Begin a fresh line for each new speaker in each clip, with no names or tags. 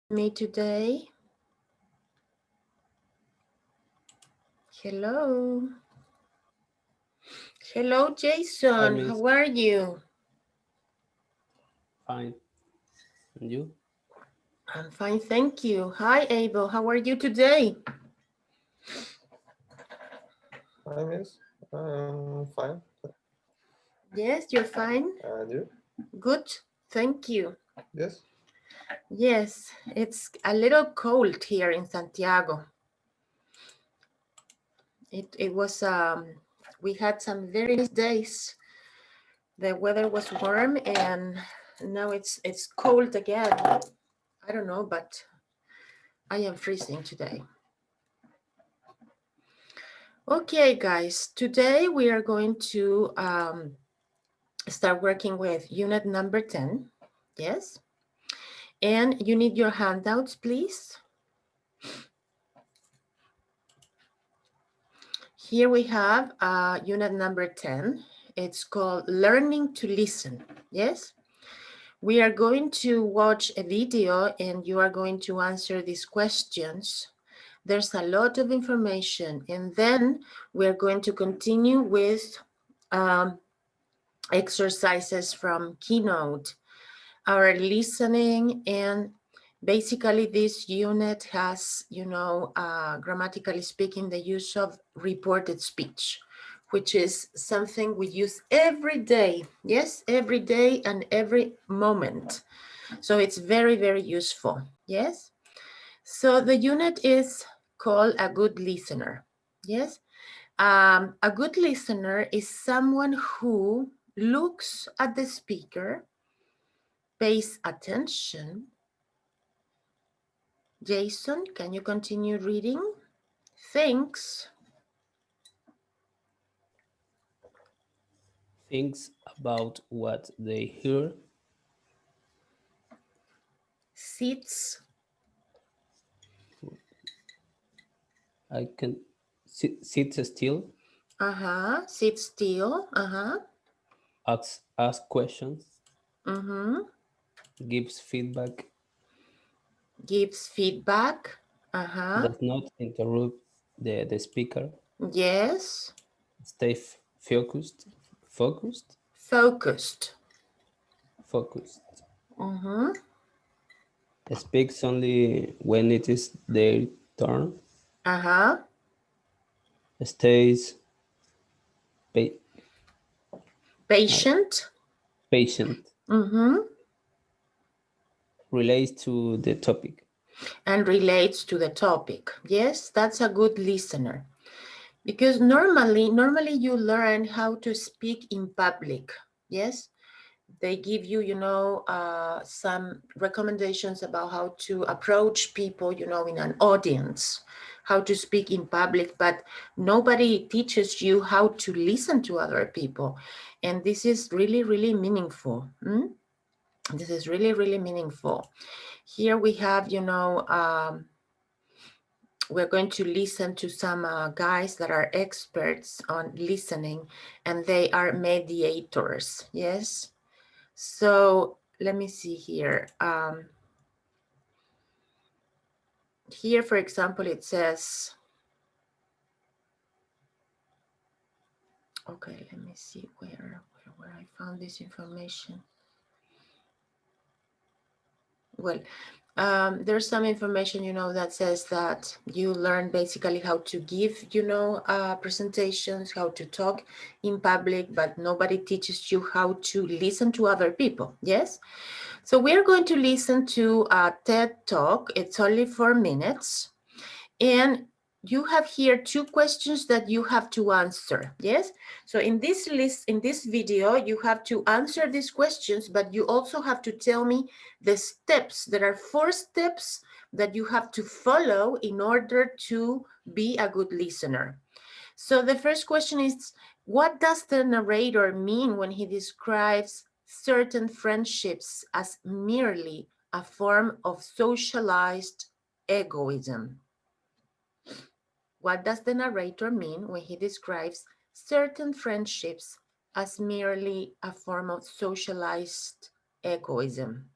Me today? Hello. Hello,
Hi,
Jason.
Miss.
How are you?
Fine. And you?
I'm fine, thank you. Hi, Abel. How are you today?
Hi, Miss. Fine.
Yes, you're fine.
And you?
Good, thank you.
Yes.
Yes, it's a little cold here in Santiago. It was we had some very nice days. The weather was warm and now it's cold again. I don't know, but I am freezing today. Okay, guys, today we are going to start working with unit number 10. Yes. And you need your handouts, please. Here we have unit number 10. It's called Learning to Listen. Yes. We are going to watch a video and you are going to answer these questions. There's a lot of information. And then we're going to continue with exercises from Keynote, our listening, and basically this unit has, grammatically speaking, the use of reported speech, which is something we use every day. Yes, every day and every moment. So it's very, very useful. Yes. So the unit is called A Good Listener. Yes. A good listener is someone who looks at the speaker, pays attention. Jason, can you continue reading? Thinks,
Thinks about what they hear.
sits,
I can sit still,
sit still,
ask questions,
mm-hmm.
gives feedback,
Gives feedback,
does not interrupt the speaker,
yes,
stay focused, focused,
focused,
focused.
mm-hmm.
Speaks only when it is their turn.
uh-huh,
Stays pa-
Patient,
patient.
mm-hmm.
Relates to the topic.
And relates to the topic. Yes, that's a good listener. Because normally you learn how to speak in public. Yes, they give you, some recommendations about how to approach people, in an audience, how to speak in public, but nobody teaches you how to listen to other people. And this is really, really meaningful. This is really, really meaningful. Here we have, we're going to listen to some guys that are experts on listening, and they are mediators. Yes. So let me see here. Here, for example, it says, okay, let me see where I found this information. Well, there's some information, that says that you learn basically how to give, presentations, how to talk in public, but nobody teaches you how to listen to other people. Yes. So we're going to listen to a TED Talk. It's only 4 minutes. And you have here 2 questions that you have to answer. Yes. So in this video, you have to answer these questions, but you also have to tell me the steps. There are 4 steps that you have to follow in order to be a good listener. So the first question is, what does the narrator mean when he describes certain friendships as merely a form of socialized egoism? What does the narrator mean when he describes certain friendships as merely a form of socialized egoism?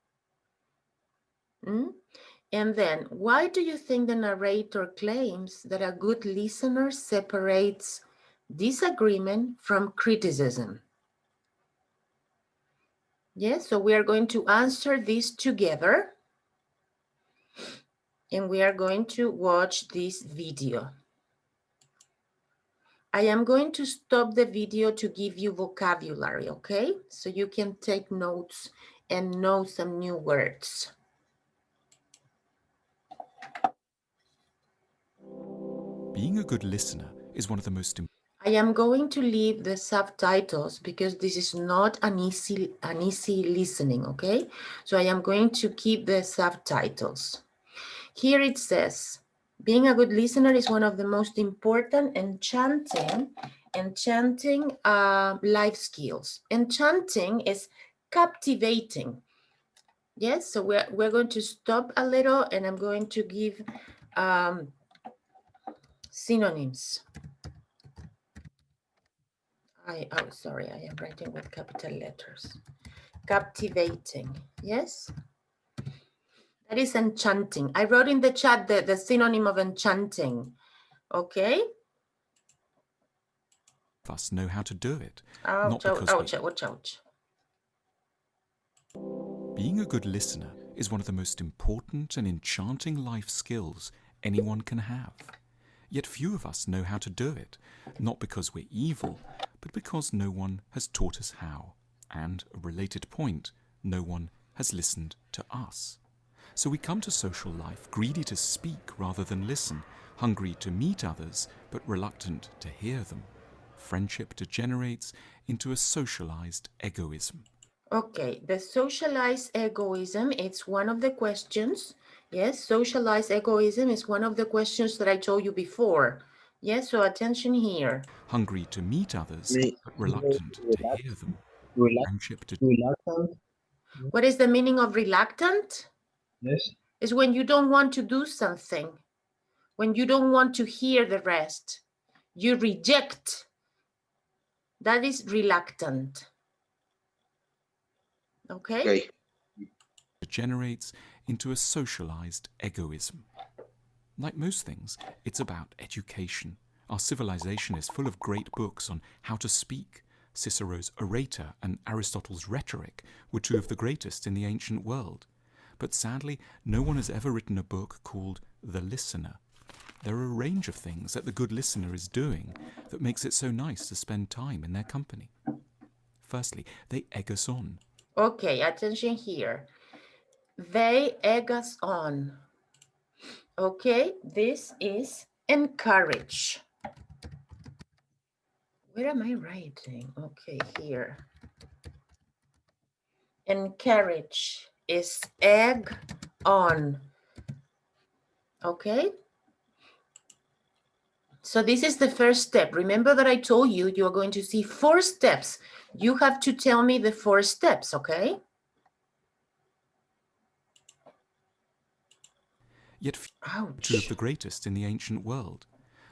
And then, why do you think the narrator claims that a good listener separates disagreement from criticism? Yes, so we are going to answer this together. And we are going to watch this video. I am going to stop the video to give you vocabulary, okay? So you can take notes and know some new words.
Being a good listener is one of the most
I am going to leave the subtitles because this is not an easy listening, okay? So I am going to keep the subtitles. Here it says, being a good listener is one of the most important enchanting life skills. Enchanting is captivating. Yes, so we're going to stop a little and I'm going to give synonyms. Sorry, I am writing with capital letters. Captivating, yes? That is enchanting. I wrote in the chat the synonym of enchanting, okay?
of us know how to do it.
Ouch, ouch, ouch, ouch.
Being a good listener is one of the most important and enchanting life skills anyone can have. Yet few of us know how to do it, not because we're evil, but because no one has taught us how. And, a related point, no one has listened to us. So we come to social life greedy to speak rather than listen, hungry to meet others, but reluctant to hear them. Friendship degenerates into a socialized egoism.
Okay, the socialized egoism, it's one of the questions. Yes, socialized egoism is one of the questions that I told you before. Yes, so attention here.
Hungry to meet others, but reluctant to hear them. Friendship
Reluctant?
What is the meaning of reluctant?
Yes.
Is when you don't want to do something, when you don't want to hear the rest, you reject. That is reluctant. Okay?
degenerates into a socialized egoism. Like most things, it's about education. Our civilization is full of great books on how to speak. Cicero's Orator and Aristotle's Rhetoric were two of the greatest in the ancient world. But sadly, no one has ever written a book called The Listener. There are a range of things that the good listener is doing that makes it so nice to spend time in their company. Firstly, they egg us on.
Okay, attention here. They egg us on. Okay, this is encourage. Where am I writing? Okay, here. Encourage is egg on. Okay? So this is the first step. Remember that I told you you are going to see 4 steps. You have to tell me the 4 steps, okay?
Yet two of the greatest in the ancient world.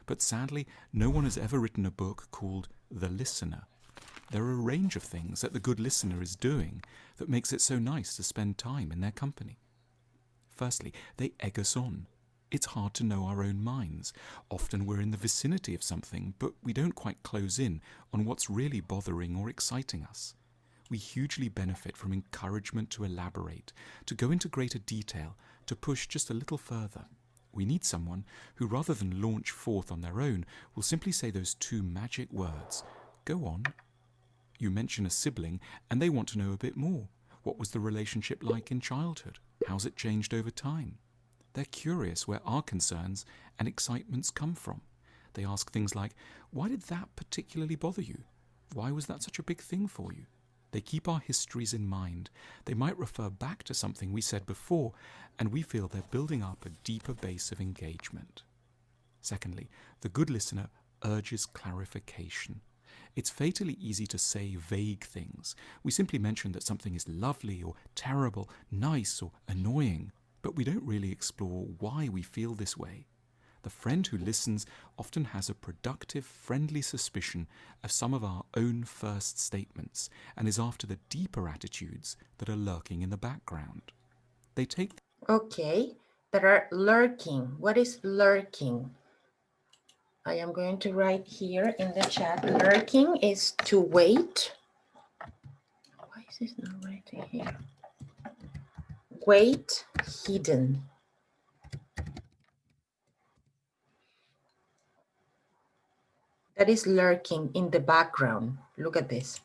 But sadly, no one has ever written a book called The Listener. There are a range of things that the good listener is doing that makes it so nice to spend time in their company. Firstly, they egg us on. It's hard to know our own minds. Often we're in the vicinity of something, but we don't quite close in on what's really bothering or exciting us. We hugely benefit from encouragement to elaborate, to go into greater detail, to push just a little further. We need someone who, rather than launch forth on their own, will simply say those 2 magic words, "Go on." You mention a sibling and they want to know a bit more. What was the relationship like in childhood? How's it changed over time? They're curious where our concerns and excitements come from. They ask things like, why did that particularly bother you? Why was that such a big thing for you? They keep our histories in mind. They might refer back to something we said before, and we feel they're building up a deeper base of engagement. Secondly, the good listener urges clarification. It's fatally easy to say vague things. We simply mention that something is lovely or terrible, nice or annoying, but we don't really explore why we feel this way. The friend who listens often has a productive, friendly suspicion of some of our own first statements and is after the deeper attitudes that are lurking in the background. They take...
Okay, that are lurking. What is lurking? I am going to write here in the chat. Lurking is to wait. Why is this not writing here? Wait, hidden. That is lurking in the background. Look at this.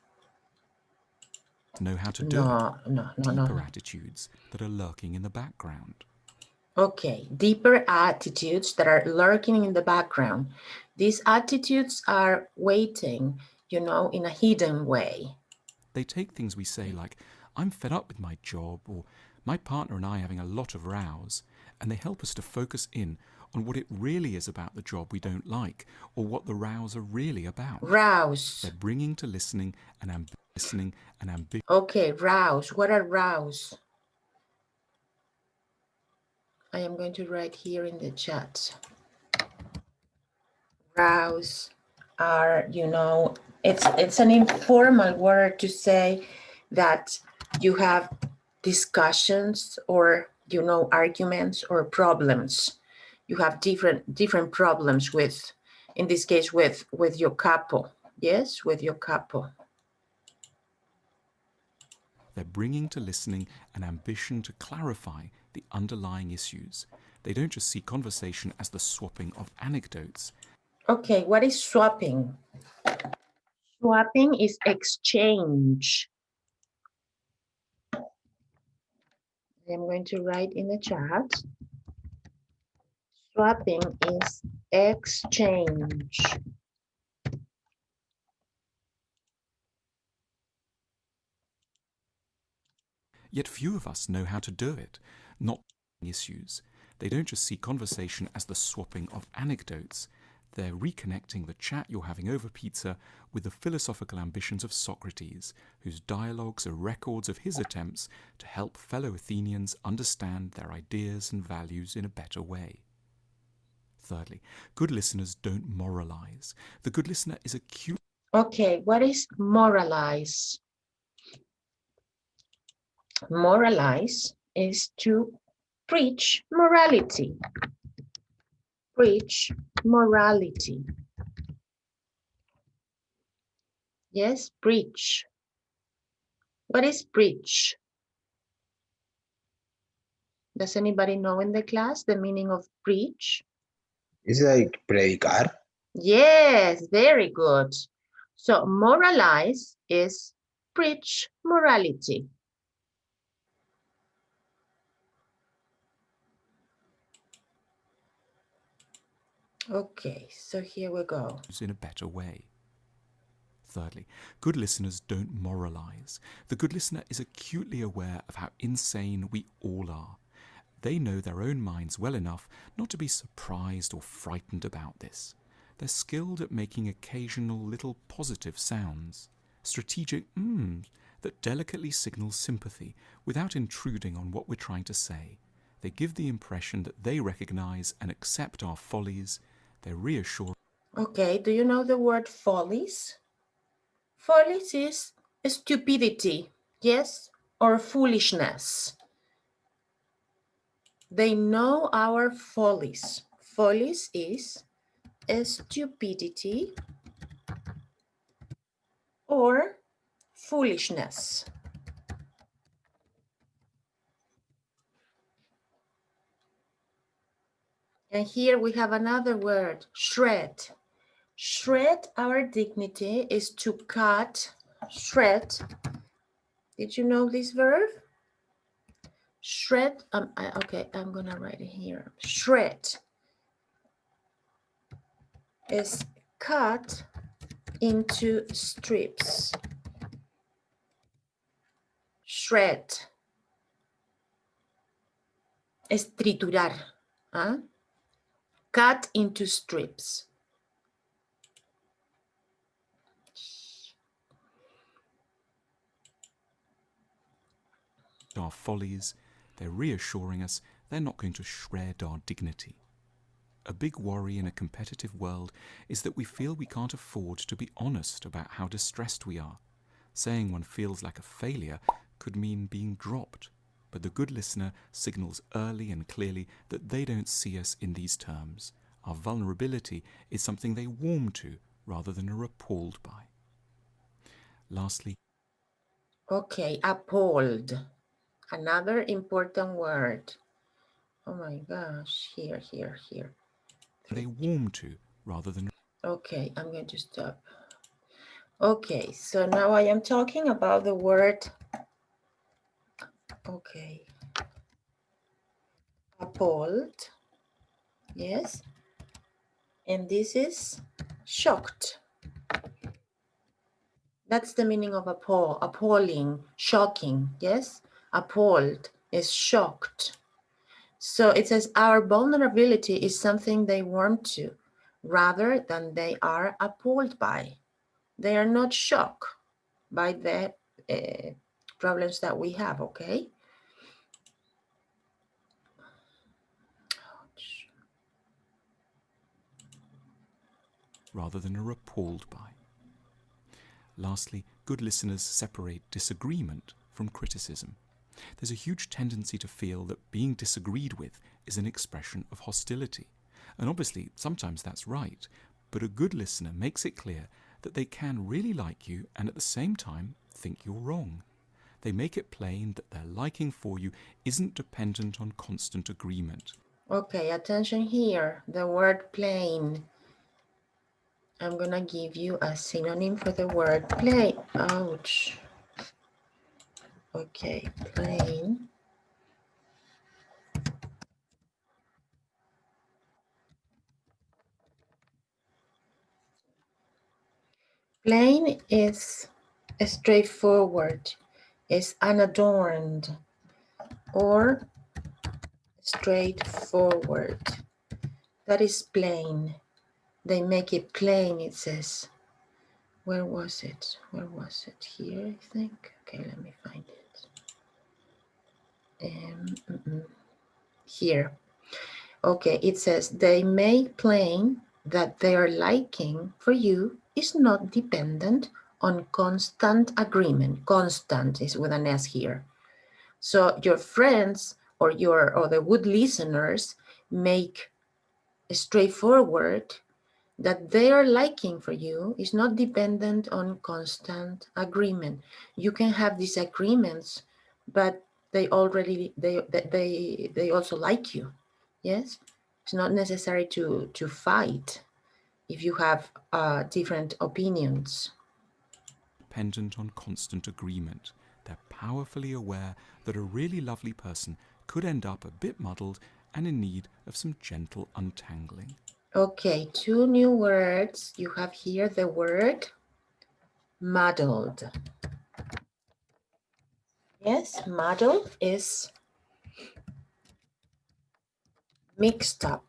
Know how to do it.
No.
Deeper attitudes that are lurking in the background.
Okay, deeper attitudes that are lurking in the background. These attitudes are waiting, you know, in a hidden way.
They take things we say like, I'm fed up with my job, or my partner and I are having a lot of rows, and they help us to focus in on what it really is about the job we don't like, or what the rows are really about.
Rouse.
They're bringing to listening and ambition.
Okay, rouse. What are rouse? I am going to write here in the chat. Rouse are, you know, it's an informal word to say that you have discussions or, you know, arguments or problems. You have different problems with, in this case, with your couple. Yes, with your couple.
They're bringing to listening an ambition to clarify the underlying issues. They don't just see conversation as the swapping of anecdotes.
Okay, what is swapping? Swapping is exchange. I am going to write in the chat. Swapping is exchange.
Yet few of us know how to do it, not issues. They don't just see conversation as the swapping of anecdotes. They're reconnecting the chat you're having over pizza with the philosophical ambitions of Socrates, whose dialogues are records of his attempts to help fellow Athenians understand their ideas and values in a better way. Thirdly, good listeners don't moralize. The good listener is acute.
Okay, what is moralize? Moralize is to preach morality. Preach morality. Yes, preach. What is preach? Does anybody know in the class the meaning of preach?
It's like predicar.
Yes, very good. So moralize is preach morality. Okay, so here we go.
In a better way. Thirdly, good listeners don't moralize. The good listener is acutely aware of how insane we all are. They know their own minds well enough not to be surprised or frightened about this. They're skilled at making occasional little positive sounds, strategic that delicately signal sympathy without intruding on what we're trying to say. They give the impression that they recognize and accept our follies. They're reassuring.
Okay, do you know the word follies? Follies is stupidity, yes, or foolishness. They know our follies. Follies is stupidity or foolishness. And here we have another word, shred. Shred our dignity is to cut, shred. Did you know this verb? Shred, okay, I'm gonna write it here. Shred is cut into strips. Shred es triturar. ¿Ah? Cut into strips.
Our follies, they're reassuring us they're not going to shred our dignity. A big worry in a competitive world is that we feel we can't afford to be honest about how distressed we are. Saying one feels like a failure could mean being dropped. but the good listener signals early and clearly that they don't see us in these terms. Our vulnerability is something they warm to rather than are appalled by. Lastly,
Okay, appalled. Another important word. Oh my gosh, here.
they warm to rather than.
Okay, I'm going to stop. Okay, so now I am talking about the word, okay, appalled, yes, and this is shocked. That's the meaning of appalling, shocking, yes? Appalled is shocked. So it says our vulnerability is something they warm to rather than they are appalled by. They are not shocked by the problems that we have, okay?
Rather than are appalled by. Lastly, good listeners separate disagreement from criticism. There's a huge tendency to feel that being disagreed with is an expression of hostility. And obviously, sometimes that's right, but a good listener makes it clear that they can really like you and at the same time think you're wrong. They make it plain that their liking for you isn't dependent on constant agreement.
Okay, attention here, the word plain. I'm gonna give you a synonym for the word plain. Ouch. Okay, plain. Plain is straightforward, is unadorned, or straightforward. That is plain. They make it plain, it says. Where was it? Where was it? Here, I think. Okay, let me find it. Here. Okay, it says they make plain that their liking for you is not dependent on constant agreement. Constant is with an S here. So your friends or the good listeners make straightforward that their liking for you is not dependent on constant agreement. You can have disagreements, but they also like you. Yes, it's not necessary to fight if you have different opinions.
Dependent on constant agreement. They're powerfully aware that a really lovely person could end up a bit muddled and in need of some gentle untangling.
Okay, two new words. You have here the word muddled. Yes, muddled is mixed up.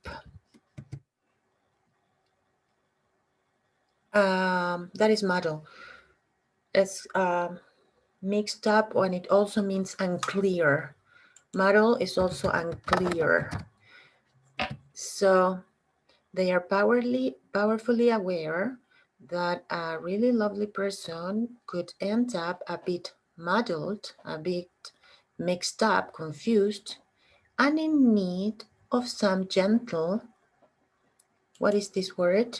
That is muddle. It's mixed up, and it also means unclear. Muddle is also unclear. So they are powerfully aware that a really lovely person could end up a bit muddled, a bit mixed up, confused, and in need of some gentle, what is this word?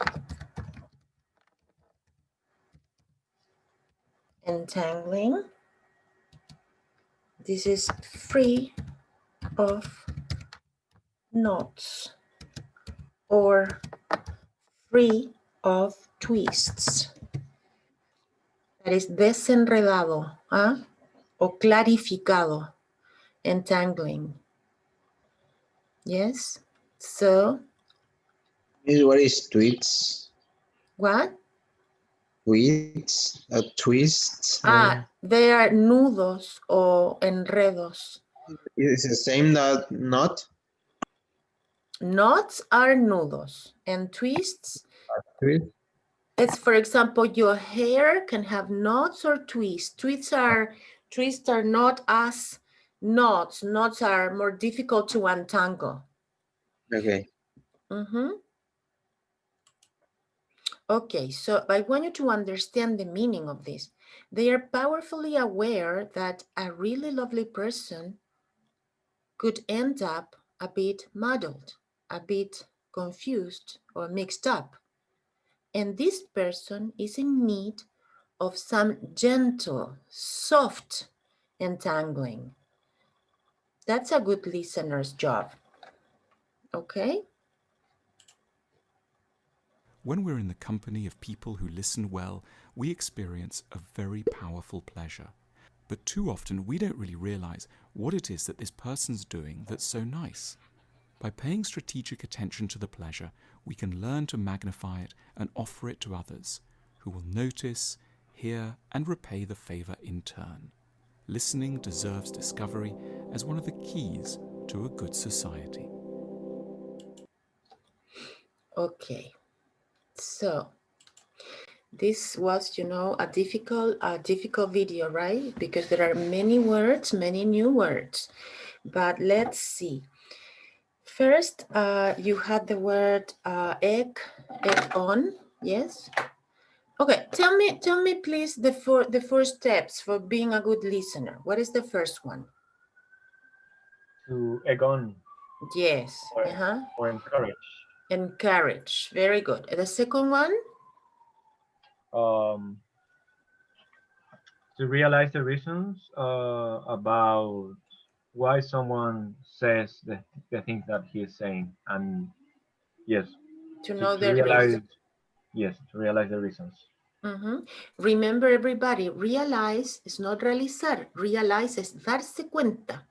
Entangling. This is free of knots or free of twists. That is desenredado, o clarificado, entangling. Yes, so.
What is tweets?
What?
Tweets? Twists?
They are nudos o enredos.
It's the same that not?
Knots are nudos and twists.
Twist?
It's, for example, your hair can have knots or twists. Twists are not as knots. Knots are more difficult to untangle.
Okay.
Okay, so I want you to understand the meaning of this. They are powerfully aware that a really lovely person could end up a bit muddled, and in need of some gentle, what is this word? Entangling. This is free of knots or clarificado, entangling. Yes, so they are powerfully aware that a really lovely person could end up a bit muddled, and in need of some gentle, what is this word? could end up a bit muddled, a bit confused or mixed up. And this person is in need of some gentle, soft entangling. That's a good listener's job. Okay?
When we're in the company of people who listen well, we experience a very powerful pleasure. But too often we don't really realize what it is that this person's doing that's so nice. By paying strategic attention to the pleasure, we can learn to magnify it and offer it to others, who will notice, hear, and repay the favor in turn. Listening deserves discovery as one of the keys to a good society.
Okay. So this was, a difficult video, right? Because there are many words, many new words. But let's see. First, you had the word egg on, yes? Okay, tell me please the four steps for being a good listener. What is the first one?
To egg on.
Yes,
Or encourage.
Encourage, very good. And the second one?
To realize the reasons about why someone says the things that he is saying, and yes,
To know the
realize,
reason.
yes, to realize the reasons.
Remember, everybody, realize is not realizar. Realize es darse cuenta.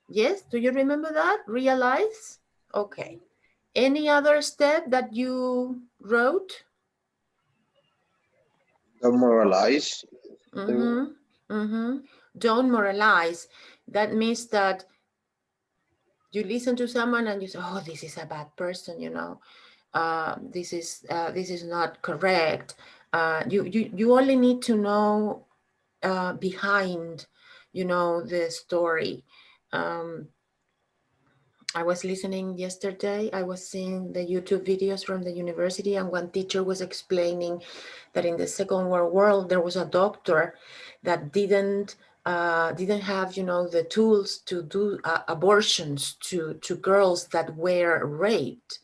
Yes, do you remember that? Realize? Okay. Any other step that you wrote?
Don't moralize.
Don't moralize. That means that you listen to someone and you say, oh, this is a bad person, this is not correct. You only need to know behind, the story. I was listening yesterday. I was seeing the YouTube videos from the university, and one teacher was explaining that in the Second World War, there was a doctor that didn't have, the tools to do abortions to girls that were raped.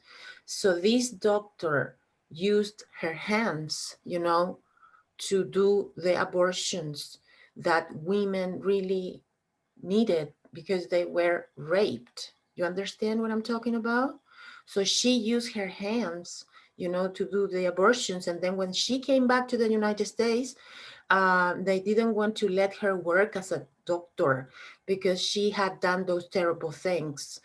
So this doctor used her hands, to do the abortions that women really needed because they were raped. You understand what I'm talking about? So she used her hands, to do the abortions. And then when she came back to the United States, they didn't want to let her work as a doctor because she had done those terrible things.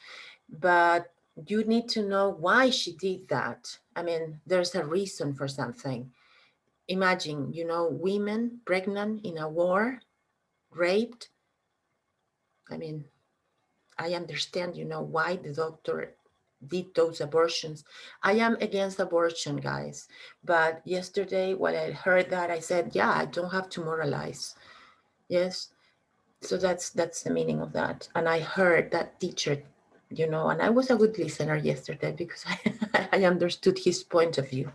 But you need to know why she did that. I mean, there's a reason for something. Imagine, women pregnant in a war, raped. I mean, I understand, why the doctor did those abortions. I am against abortion, guys. But yesterday, when I heard that, I said, yeah, I don't have to moralize. Yes. So that's the meaning of that. And I heard that teacher, and I was a good listener yesterday because I understood his point of view.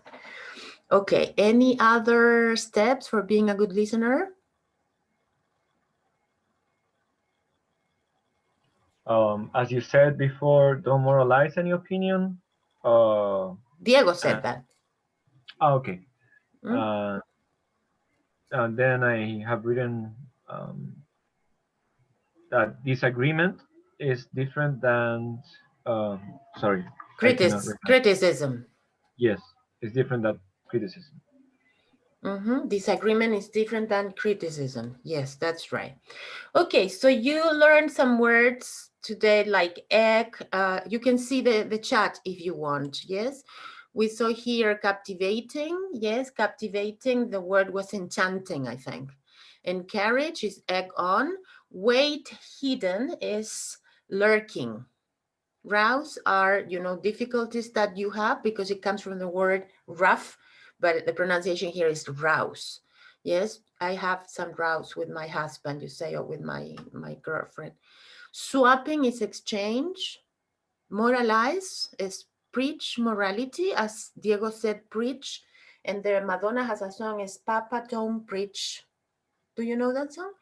Okay. Any other steps for being a good listener?
As you said before, don't moralize any opinion.
Diego said that.
Okay. And then I have written that disagreement is different than, sorry.
Criticism.
Yes, it's different than criticism.
Disagreement is different than criticism. Yes, that's right. Okay, so you learned some words today like egg. You can see the chat if you want, yes? We saw here captivating. Yes, captivating. The word was enchanting, I think. Encourage is egg on. Wait hidden is lurking. Rouse are, difficulties that you have because it comes from the word rough, but the pronunciation here is rouse. Yes, I have some rouse with my husband, you say, or with my girlfriend. Swapping is exchange. Moralize is preach morality, as Diego said, preach. And there Madonna has a song, is Papa Don't Preach. Do you know that song?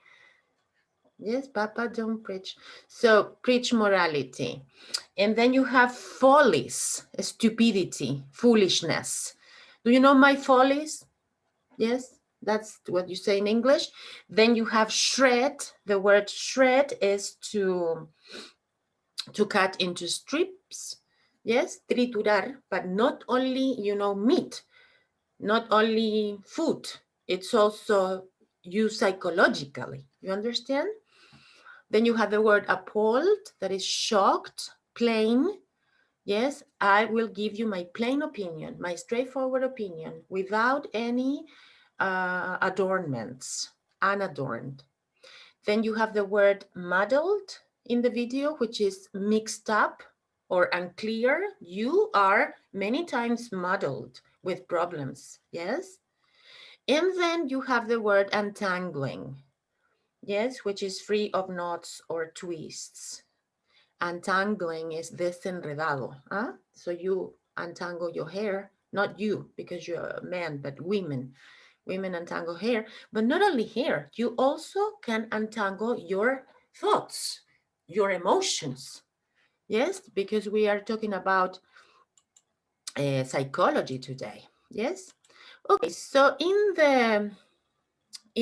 Yes, Papa, don't preach. So preach morality. And then you have follies, stupidity, foolishness. Do you know my follies? Yes, that's what you say in English. Then you have shred. The word shred is to cut into strips. Yes, triturar, but not only, meat, not only food. It's also used psychologically. You understand? Then you have the word appalled, that is shocked, plain. Yes, I will give you my plain opinion, my straightforward opinion, without any adornments, unadorned. Then you have the word muddled in the video, which is mixed up or unclear. You are many times muddled with problems, yes? And then you have the word untangling, yes, which is free of knots or twists. Untangling is desenredado. Huh? So you untangle your hair, not you, because you're a man, but women. Women untangle hair, but not only hair, you also can untangle your thoughts, your emotions. Yes, because we are talking about psychology today. Yes. Okay, so in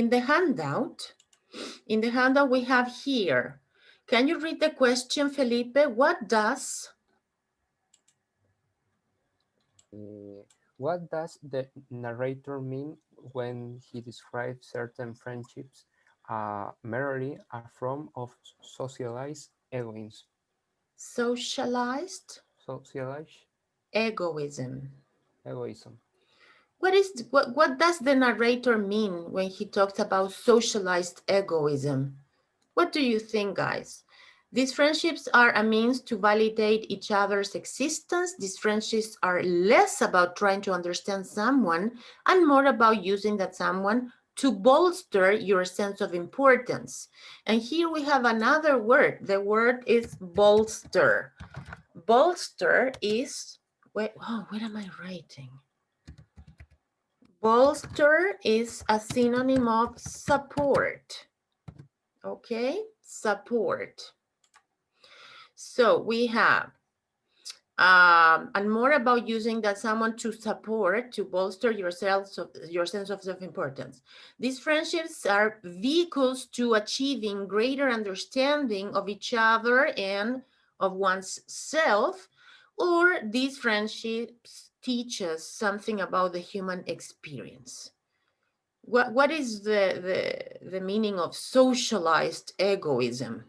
the handout, we have here. Can you read the question, Felipe? What does
What does the narrator mean when he describes certain friendships merely a form of socialized egoism?
socialized
Socialized
egoism?
egoism.
What does the narrator mean when he talks about socialized egoism? What do you think, guys? These friendships are a means to validate each other's existence. These friendships are less about trying to understand someone and more about using that someone to bolster your sense of importance. And here we have another word. The word is bolster. Bolster is, what am I writing? Bolster is a synonym of support. Okay, support. So we have, and more about using that someone to support, to bolster your sense of self-importance. These friendships are vehicles to achieving greater understanding of each other and of one's self, or these friendships teach us something about the human experience. What is the meaning of socialized egoism?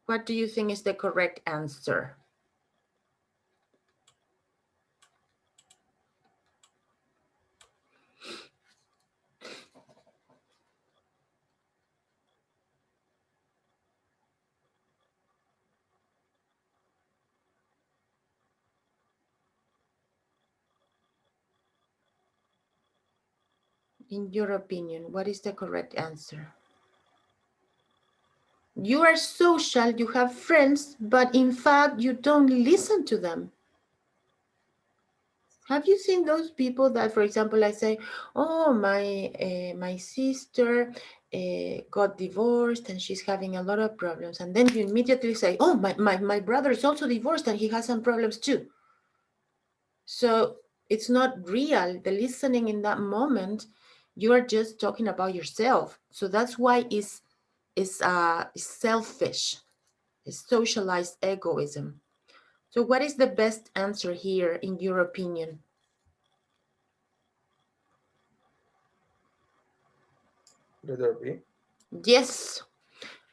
What do you think is the correct answer? In your opinion, what is the correct answer? You are social, you have friends, but in fact, you don't listen to them. Have you seen those people that, for example, I say, oh, my sister got divorced and she's having a lot of problems. And then you immediately say, oh, my brother is also divorced and he has some problems too. So it's not real. The listening in that moment, you are just talking about yourself. So that's why it's selfish. It's socialized egoism. So what is the best answer here in your opinion?
Letter B.
Yes,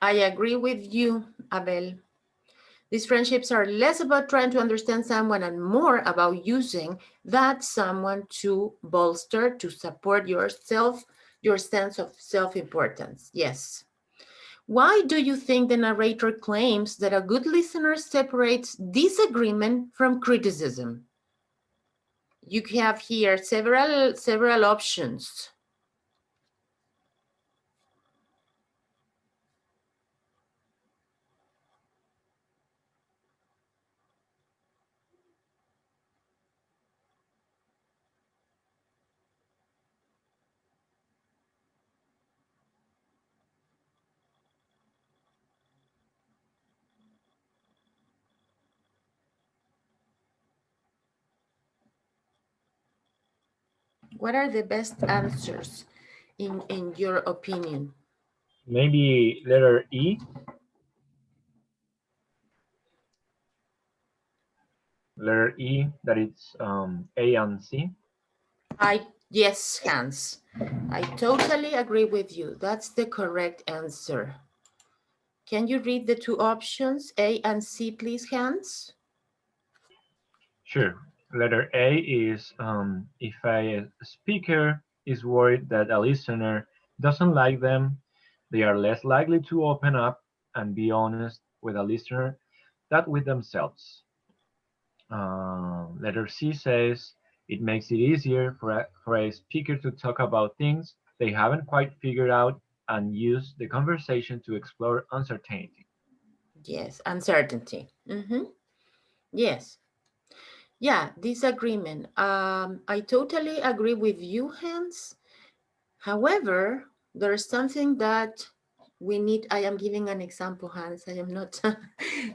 I agree with you, Abel. These friendships are less about trying to understand someone and more about using that someone to bolster, to support yourself, your sense of self-importance. Yes. Why do you think the narrator claims that a good listener separates disagreement from criticism? You have here several options. What are the best answers in your opinion?
Maybe letter E. Letter E, that it's A and C.
Yes, Hans. I totally agree with you. That's the correct answer. Can you read the two options, A and C, please, Hans?
Sure. Letter A is if a speaker is worried that a listener doesn't like them, they are less likely to open up and be honest with a listener than with themselves. Letter C says it makes it easier for a speaker to talk about things they haven't quite figured out and use the conversation to explore uncertainty.
Yes, uncertainty. Yes. Yeah, disagreement. I totally agree with you, Hans. However, there's something that we need. I am giving an example, Hans. I am not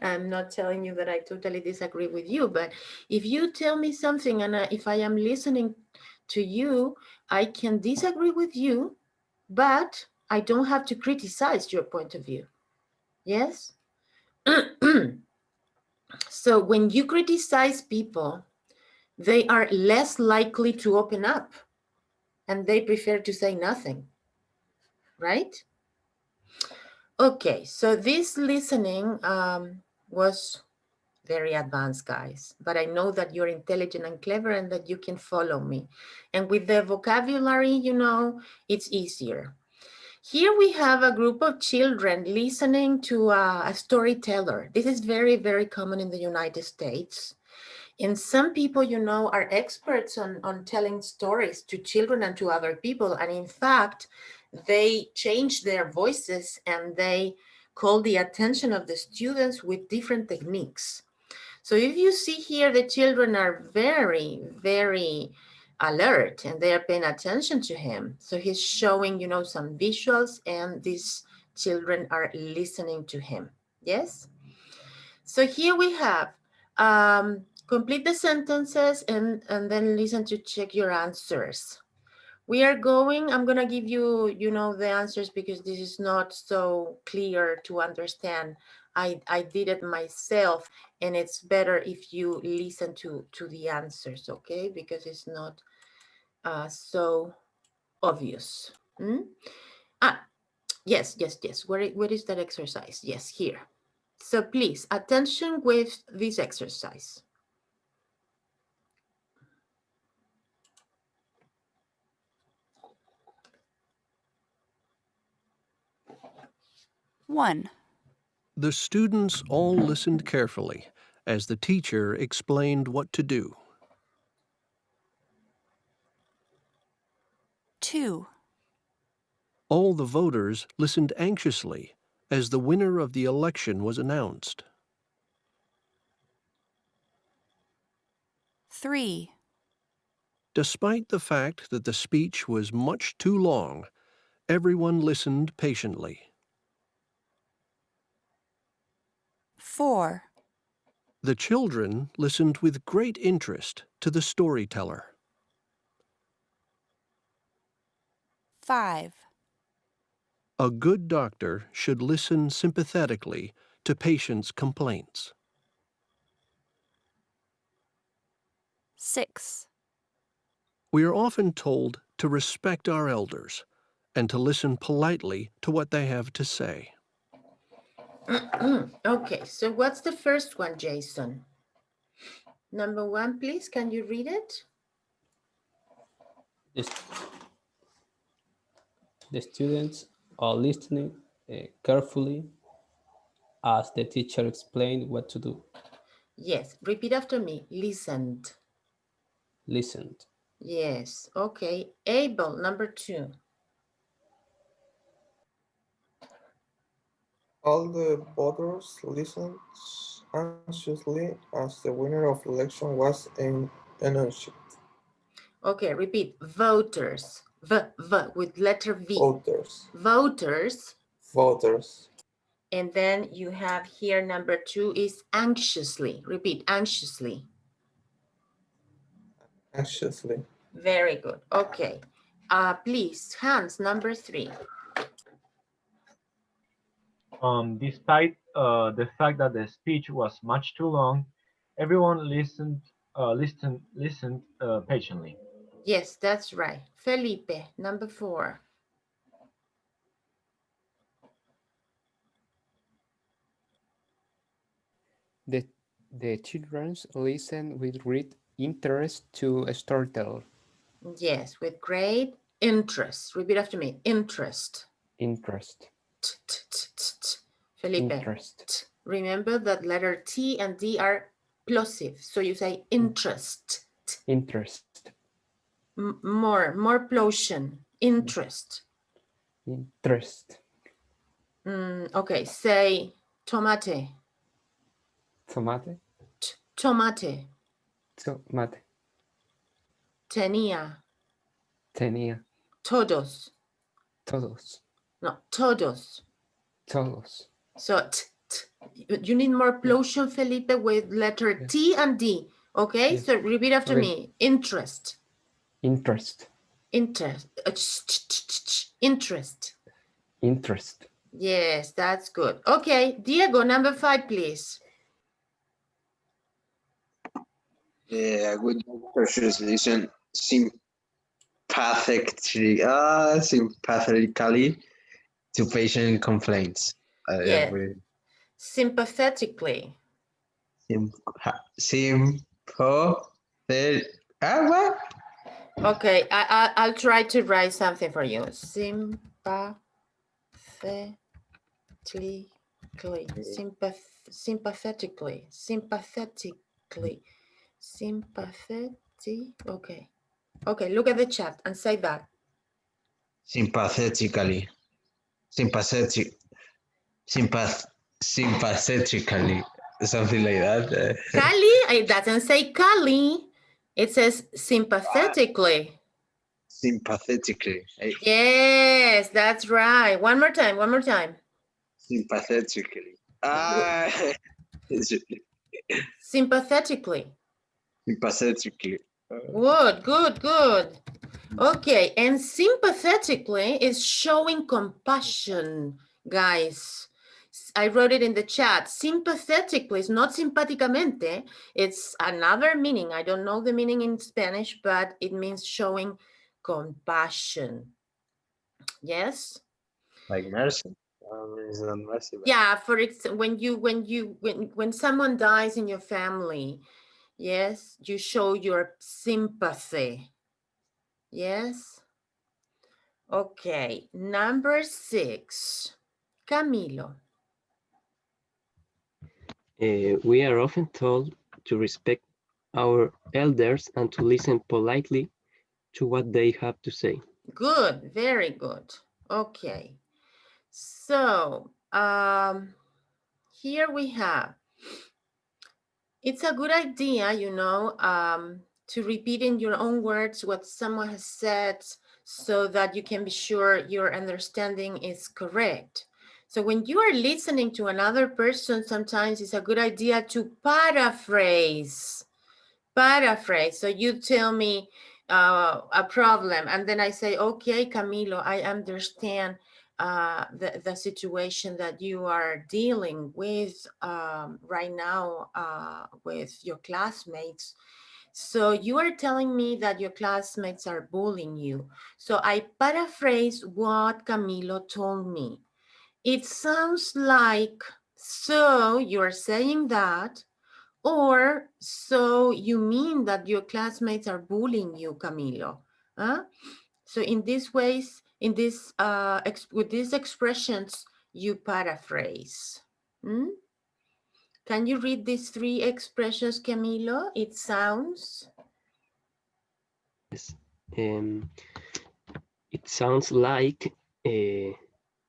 I'm not telling you that I totally disagree with you, but if you tell me something and if I am listening to you, I can disagree with you, but I don't have to criticize your point of view. Yes? So when you criticize people, they are less likely to open up and they prefer to say nothing, right? Okay, so this listening was very advanced, guys, but I know that you're intelligent and clever and that you can follow me. And with the vocabulary, you know, it's easier. Here we have a group of children listening to a storyteller. This is very, very common in the United States. And some people, you know, are experts on telling stories to children and to other people. And in fact, they change their voices and they call the attention of the students with different techniques. So if you see here, the children are very, very alert and they are paying attention to him. So he's showing, you know, some visuals and these children are listening to him. Yes? So here we have complete the sentences and then listen to check your answers. I'm going to give you, you know, the answers because this is not so clear to understand. I did it myself and it's better if you listen to the answers, okay? Because it's not so obvious. Yes. Where is that exercise? Yes, here. So please, attention with this exercise.
One.
The students all listened carefully as the teacher explained what to do.
2.
All the voters listened anxiously as the winner of the election was announced.
3.
Despite the fact that the speech was much too long, everyone listened patiently.
4.
The children listened with great interest to the storyteller.
5.
A good doctor should listen sympathetically to patients' complaints.
6.
We are often told to respect our elders and to listen politely to what they have to say.
Okay, so what's the first one, Jason? Number 1, please, can you read it?
The students are listening carefully as the teacher explained what to do.
Yes, repeat after me. Listened.
Listened.
Yes, okay. Abel, number 2.
All the voters listened anxiously as the winner of the election was announced.
Okay, repeat. Voters. With letter V.
Voters.
Voters.
Voters.
And then you have here number 2 is anxiously. Repeat, anxiously.
Anxiously.
Very good. Okay. Please, Hans, number 3.
Despite the fact that the speech was much too long, everyone listened patiently.
Yes, that's right. Felipe, number 4.
The children listen with great interest to a storyteller.
Yes, with great interest. Repeat after me. Interest.
Interest.
Felipe.
Interest.
Remember that letter T and D are plosive. So you say interest.
Interest.
More plosion. Interest.
Interest.
Okay, say tomate.
Tomate.
Tomate.
Tomate.
Tenía.
Tenía.
Todos.
Todos.
No, todos.
Todos.
So you need more plosion, Felipe, with letter T and D. Okay,
Yes.
so repeat after me. Interest.
Interest.
Interest. Interest.
Interest.
Yes, that's good. Okay, Diego, number 5, please.
A good doctor should listen sympathetically to patient complaints.
Yeah. Sympathetically.
What?
Okay, I'll try to write something for you. Sympathetically. Okay. Okay, look at the chat and say that.
Sympathetically. Sympathetically. Something like that.
Kali, it doesn't say Kali. It says sympathetically.
Sympathetically.
Yes, that's right. One more time.
Sympathetically.
Sympathetically.
Sympathetically.
Good. Okay, and sympathetically is showing compassion, guys. I wrote it in the chat. Sympathetically is not simpaticamente. It's another meaning. I don't know the meaning in Spanish, but it means showing compassion. Yes?
Like mercy? It's not mercy. But...
Yeah, for when someone dies in your family, yes, you show your sympathy. Yes. Okay, number 6. Camilo.
We are often told to respect our elders and to listen politely to what they have to say.
Good, very good. Okay. So, here we have, it's a good idea, to repeat in your own words what someone has said so that you can be sure your understanding is correct. So when you are listening to another person, sometimes it's a good idea to paraphrase. So you tell me a problem, and then I say, okay, Camilo, I understand the situation that you are dealing with right now with your classmates. So you are telling me that your classmates are bullying you. So I paraphrase what Camilo told me. It sounds like, so you're saying that, or so you mean that your classmates are bullying you, Camilo? Huh? So in these ways, with these expressions, you paraphrase. Can you read these 3 expressions, Camilo? It sounds.
Yes. It sounds like,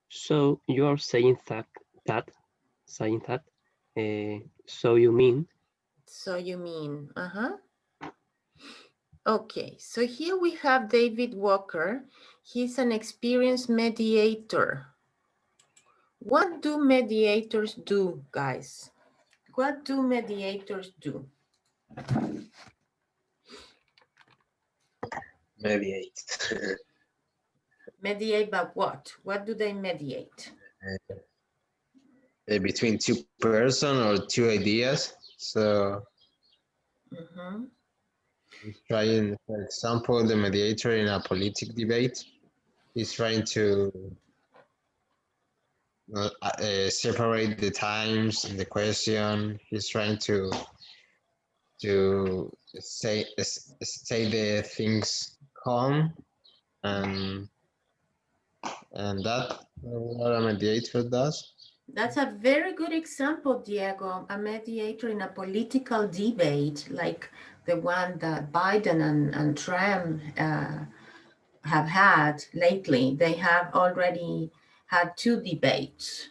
so you are saying that, so you mean.
So you mean, Okay, so here we have David Walker. He's an experienced mediator. What do mediators do, guys? What do mediators do?
Mediate.
Mediate about what? What do they mediate?
Between two person or two ideas. So
Mhm.
he's trying, for example, the mediator in a political debate is trying to separate the times and the question. He's trying to say the things calm and that what a mediator does.
That's a very good example, Diego. A mediator in a political debate, like the one that Biden and Trump have had lately. They have already had 2 debates.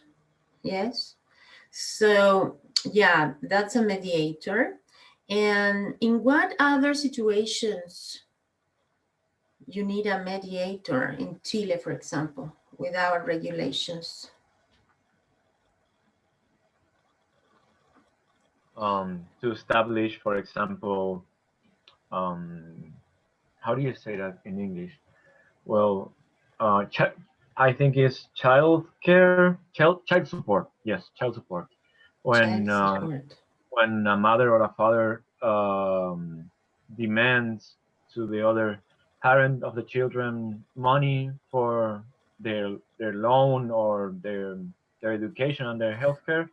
Yes. So, yeah, that's a mediator. And in what other situations you need a mediator in Chile, for example, with our regulations?
To establish, for example, how do you say that in English? Well, I think it's child care, child support. Yes, child support. When
Child support.
when a mother or a father demands to the other parent of the children money for their loan or their education and their healthcare.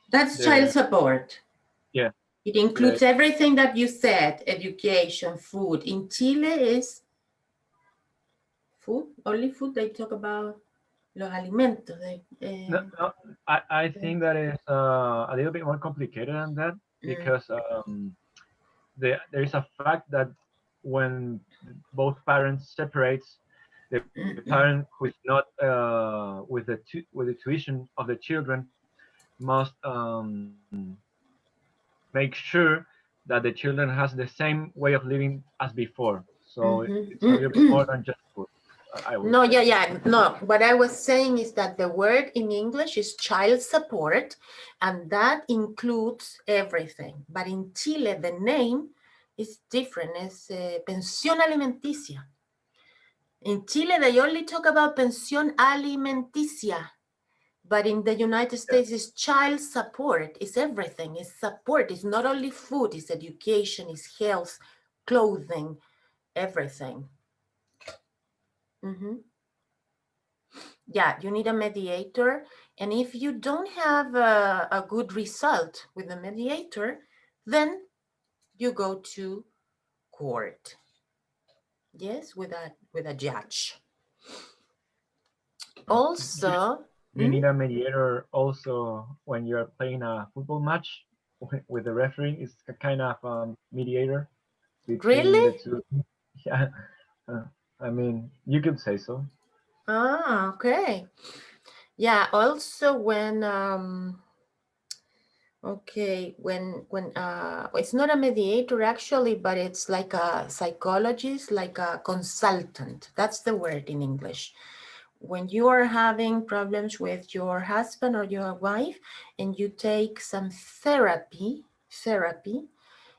That's child support.
Yeah.
It includes everything that you said, education, food. In Chile is food, only food. They talk about los alimentos.
No, I think that is a little bit more complicated than that because there is a fact that when both parents separates, the parent who is not with the tuition of the children must make sure that the children has the same way of living as before. So it's a little bit more than just food.
No, yeah. No, what I was saying is that the word in English is child support, and that includes everything. But in Chile, the name is different. It's pensión alimenticia. In Chile, they only talk about pensión alimenticia. But in the United States, it's child support. It's everything. It's support. It's not only food. It's education. It's health, clothing, everything. Yeah, you need a mediator. And if you don't have a good result with the mediator, then you go to court. Yes, with a judge. Also,
you need a mediator also when you're playing a football match with the referee. It's a kind of mediator between the two. Yeah, I mean, you could say so.
Ah, okay. Yeah, also when it's not a mediator actually, but it's like a psychologist, like a consultant. That's the word in English. When you are having problems with your husband or your wife and you take some therapy,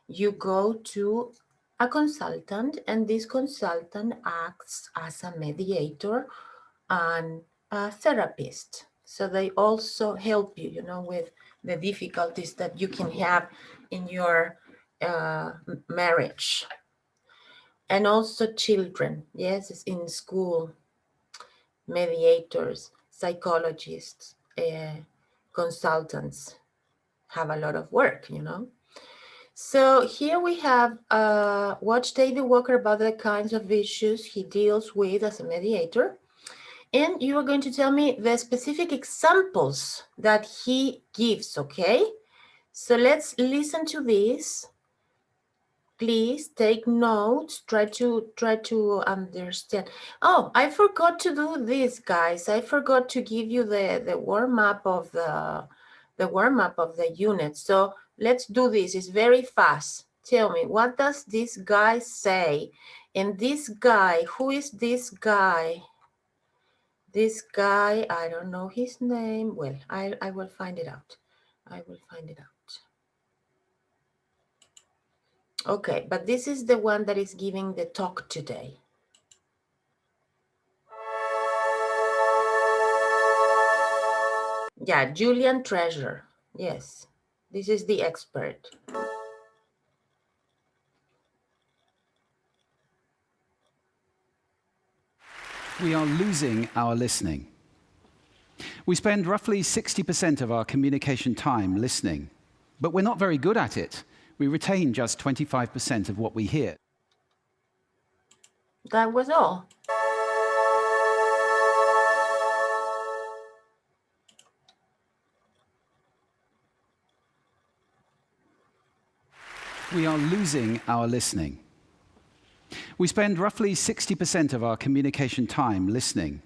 you go to a consultant, and this consultant acts as a mediator and a therapist. So they also help you, with the difficulties that you can have in your marriage. And also children, yes, it's in school, mediators, psychologists, consultants have a lot of work, So here we have watch David Walker about the kinds of issues he deals with as a mediator. And you are going to tell me the specific examples that he gives, okay? So let's listen to this. Please take notes, try to understand. Oh, I forgot to do this, guys. I forgot to give you the warm-up of the unit. So let's do this. It's very fast. Tell me, what does this guy say? And this guy, who is this guy? This guy, I don't know his name. Well, I will find it out. I will find it out. Okay, but this is the one that is giving the talk today. Yeah, Julian Treasure. Yes, this is the expert.
We are losing our listening. We spend roughly 60% of our communication time listening, but we're not very good at it. We retain just 25% of what we hear.
That was all.
We are losing our listening. We spend roughly 60% of our communication time listening,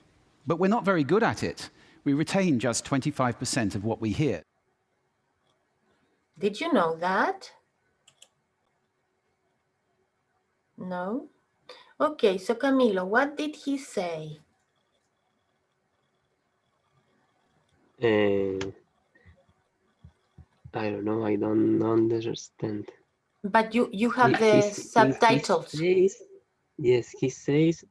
but we're not very good at it. We retain just 25% of what we hear.
Did you know that? No? Okay, so Camilo, what did he say?
I don't know. I don't understand.
But you have the subtitles.
Yes, he says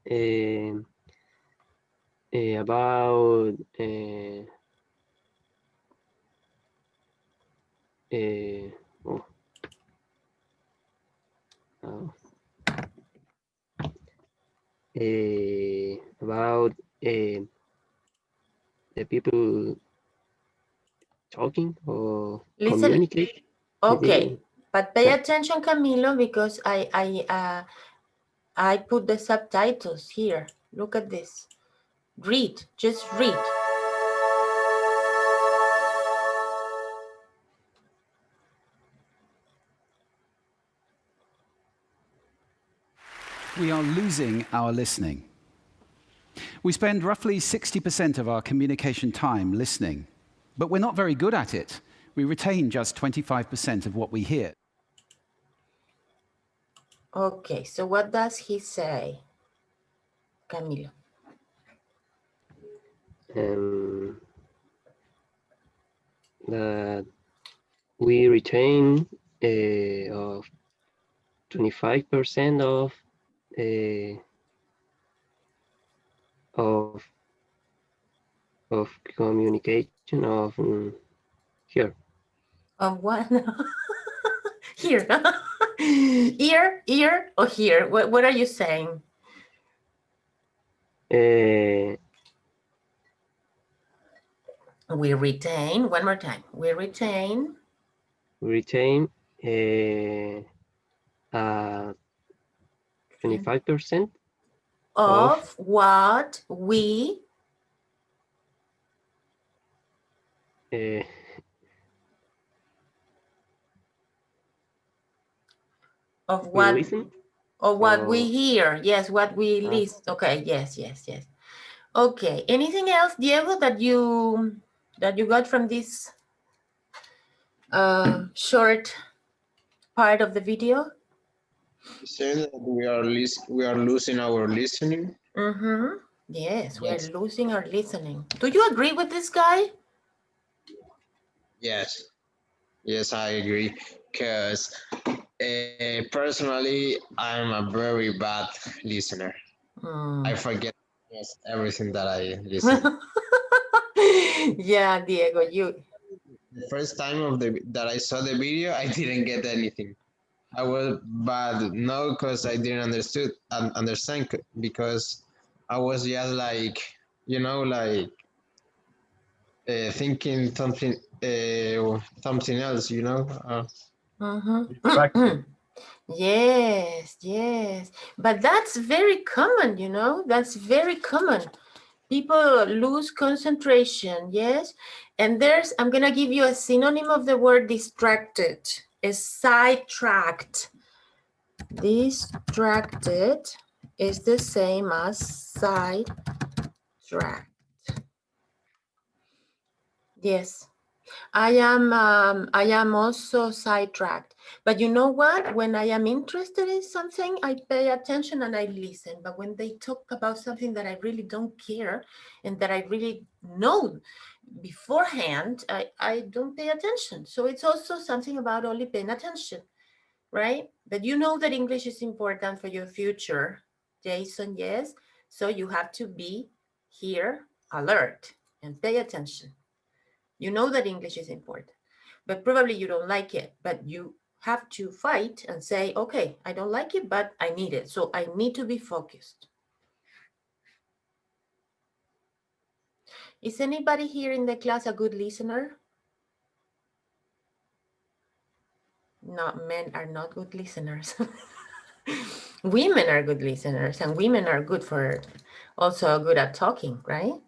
about oh, oh, about the people talking or
Listen.
communicate.
Okay, but pay attention, Camilo, because I put the subtitles here. Look at this. Read, just read.
We are losing our listening. We spend roughly 60% of our communication time listening, but we're not very good at it. We retain just 25% of what we hear.
Okay, so what does he say, Camilo?
That we retain of 25% of communication of here.
Of what? Here. Ear or here? What are you saying? We retain, one more time. We retain
25%
of what we of what
listen?
Or what we hear. Yes, what we listen. Okay, yes. Okay, anything else, Diego, that you got from this short part of the video?
Saying that we are losing our listening.
Mm-hmm. Yes, we are losing our listening. Do you agree with this guy?
Yes, I agree. Because personally, I'm a very bad listener. I forget everything that I listen.
Yeah, Diego, you.
The first time that I saw the video, I didn't get anything. I was bad, no, because I didn't understand because I was just like, thinking something else,
Yes. But that's very common, that's very common. People lose concentration, yes? And I'm going to give you a synonym of the word distracted, is sidetracked. Distracted is the same as sidetracked. Yes, I am also sidetracked. But you know what? When I am interested in something, I pay attention and I listen. But when they talk about something that I really don't care and that I really know beforehand, I don't pay attention. So it's also something about only paying attention, right? But you know that English is important for your future, Jason, yes? So you have to be here, alert, and pay attention. You know that English is important, but probably you don't like it, but you have to fight and say, okay, I don't like it, but I need it. So I need to be focused. Is anybody here in the class a good listener? No, men are not good listeners. Women are good listeners, and women are good for also good at talking, right?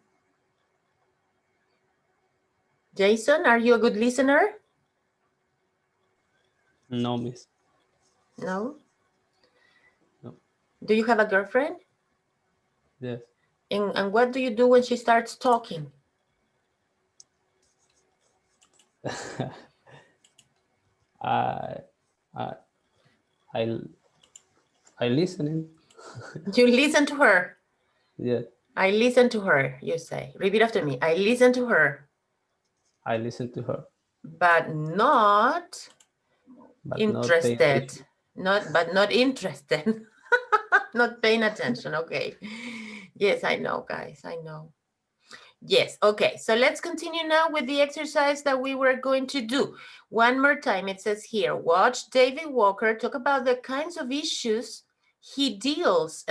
Jason, are you a good listener?
No, miss.
No?
No.
Do you have a girlfriend?
Yes.
And what do you do when she starts talking?
I listening.
You listen to her.
Yes.
I listen to her, you say. Repeat after me. I listen to her.
I listen to her.
But not
But
interested.
Not
Not interested. Not paying attention. Okay. Yes, I know, guys. I know. Yes. Okay. So let's continue now with the exercise that we were going to do. One more time. It says here, watch David Walker talk about the kinds of issues he deals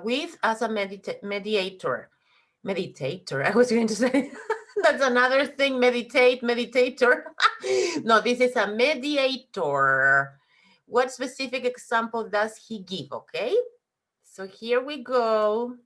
with as a mediator. Meditator. I was going to say that's another thing. Meditator. No, this is a mediator. What specific example does he give? Okay. So here we go.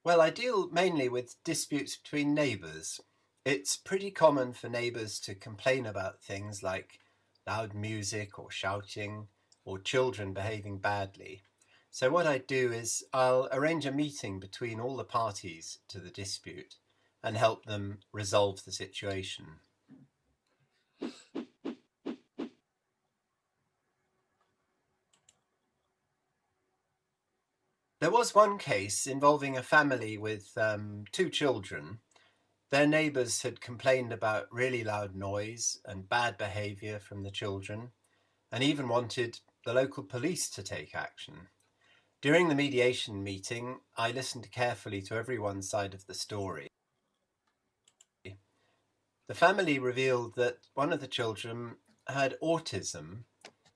Well, I deal mainly with disputes between neighbours. It's pretty common for neighbours to complain about things like loud music or shouting or children behaving badly. So what I do is I'll arrange a meeting between all the parties to the dispute and help them resolve the situation. There was one case involving a family with 2 children. Their neighbours had complained about really loud noise and bad behaviour from the children, and even wanted the local police to take action. During the mediation meeting, I listened carefully to everyone's side of the story. The family revealed that one of the children had autism,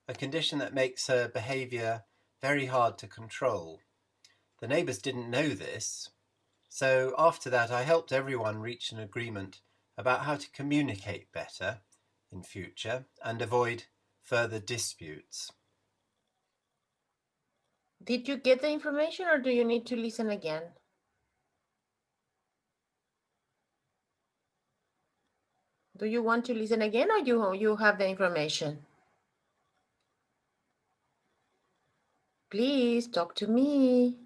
a condition that makes her behaviour very hard to control. The neighbours didn't know this, so after that I helped everyone reach an agreement about how to communicate better in future and avoid further disputes.
Did you get the information or do you need to listen again? Do you want to listen again or you have the information? Please talk to me.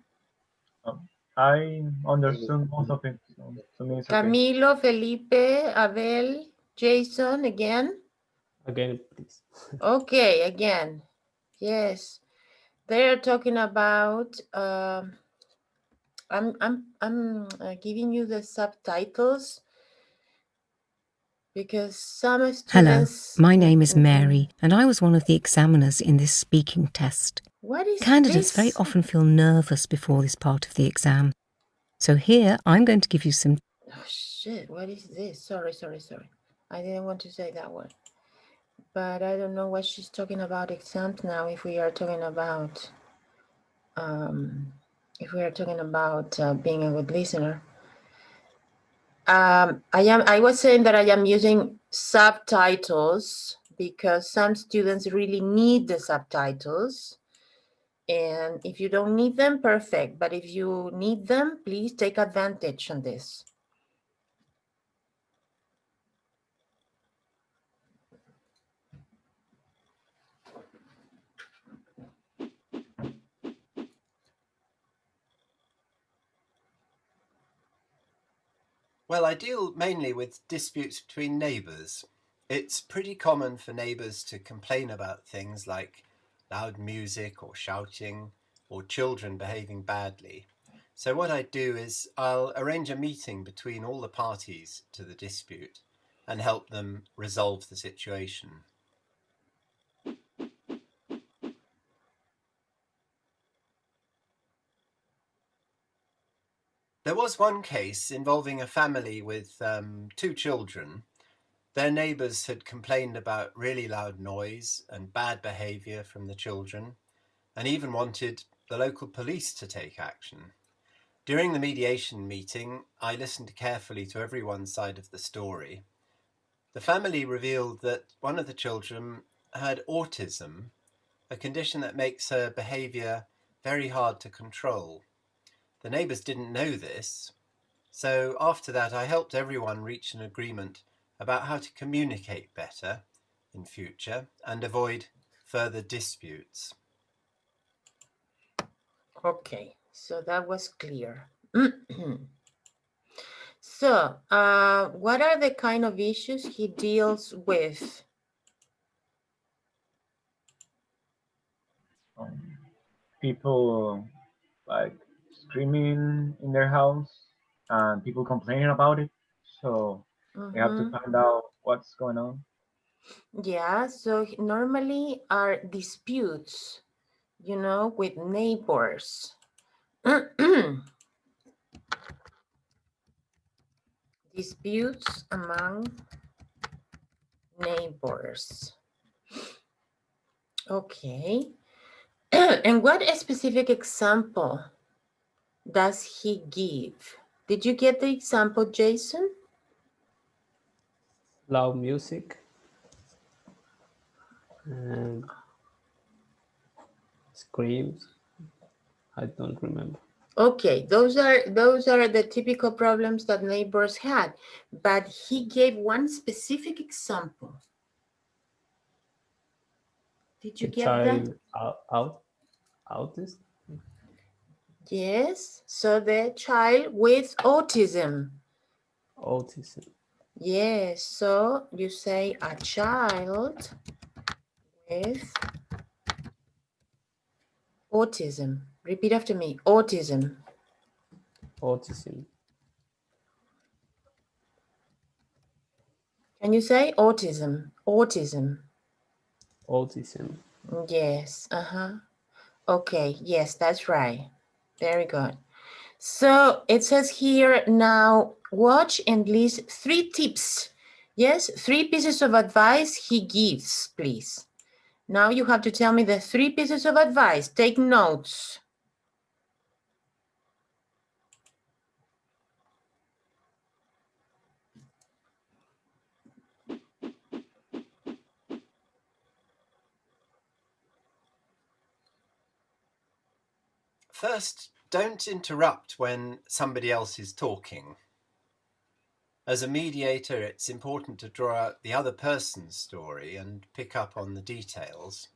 I understood most of it. So to me, it's okay.
Camilo, Felipe, Abel, Jason, again?
again, please.
Okay, again. Yes. They're talking about, I'm giving you the subtitles because some
Hello,
students...
my name is Mary, and I was one of the examiners in this speaking test.
What is
Candidates
this?
very often feel nervous before this part of the exam. So here, I'm going to give you some...
Oh, shit, what is this? Sorry. I didn't want to say that word. But I don't know what she's talking about exams now, if we are talking about... being a good listener. I was saying that I am using subtitles because some students really need the subtitles. And if you don't need them, perfect. But if you need them, please take advantage on this.
Well, I deal mainly with disputes between neighbours. It's pretty common for neighbours to complain about things like loud music or shouting or children behaving badly. So what I do is I'll arrange a meeting between all the parties to the dispute and help them resolve the situation. There was one case involving a family with 2 children. Their neighbours had complained about really loud noise and bad behaviour from the children, and even wanted the local police to take action. During the mediation meeting, I listened carefully to everyone's side of the story. The family revealed that one of the children had autism, a condition that makes her behaviour very hard to control. The neighbours didn't know this, so after that I helped everyone reach an agreement about how to communicate better in future and avoid further disputes.
Okay, so that was clear. So, what are the kind of issues he deals with?
People like screaming in their house and people complaining about it. So they have to find out what's going on.
Yeah, so normally are disputes, you know, with neighbors. Disputes among neighbors. Okay. And what specific example does he give? Did you get the example, Jason?
Loud music and screams. I don't remember.
Okay, those are the typical problems that neighbors had, but he gave one specific example. Did you get that?
Autist?
Yes, so the child with autism.
Autism.
Yes, so you say a child with autism. Repeat after me, autism.
Autism.
Can you say autism? Autism.
Autism.
Yes, okay, yes, that's right. Very good. So it says here now, watch and list 3 tips. Yes, 3 pieces of advice he gives, please. Now you have to tell me the 3 pieces of advice. Take notes.
First, don't interrupt when somebody else is talking. As a mediator, it's important to draw out the other person's story and pick up on the details.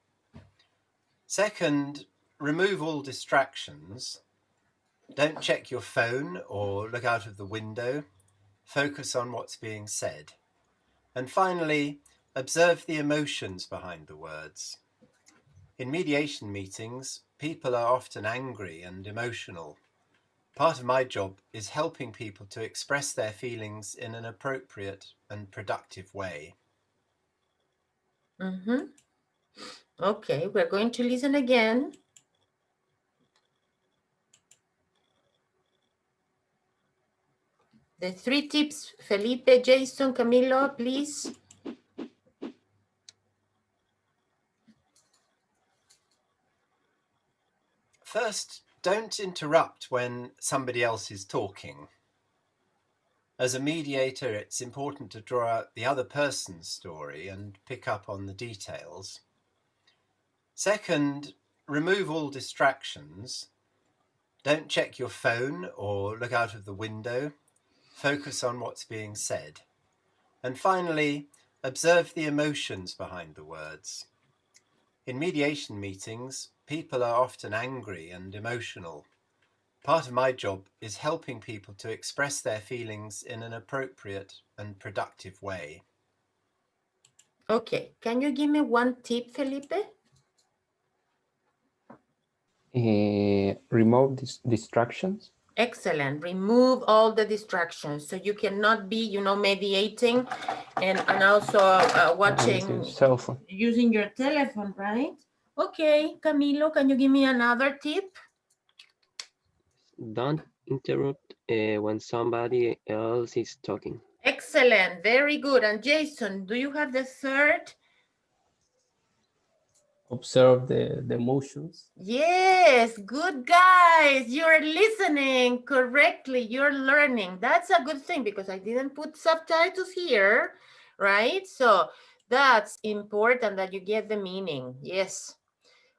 Second, remove all distractions. Don't check your phone or look out of the window. Focus on what's being said. And finally, observe the emotions behind the words. In mediation meetings, people are often angry and emotional. Part of my job is helping people to express their feelings in an appropriate and productive way.
Okay, we're going to listen again. The 3 tips, Felipe, Jason, Camilo, please.
First, don't interrupt when somebody else is talking. As a mediator, it's important to draw out the other person's story and pick up on the details. Second, remove all distractions. Don't check your phone or look out of the window. Focus on what's being said. And finally, observe the emotions behind the words. In mediation meetings, people are often angry and emotional. Part of my job is helping people to express their feelings in an appropriate and productive way.
Okay, can you give me 1 tip, Felipe?
Remove distractions.
Excellent. Remove all the distractions. So you cannot be, you know, mediating and also watching,
Cell phone.
using your telephone, right? Okay, Camilo, can you give me another tip?
Don't interrupt when somebody else is talking.
Excellent. Very good. And Jason, do you have the third?
Observe the emotions.
Yes, good guys. You're listening correctly. You're learning. That's a good thing because I didn't put subtitles here, right? So that's important that you get the meaning. Yes.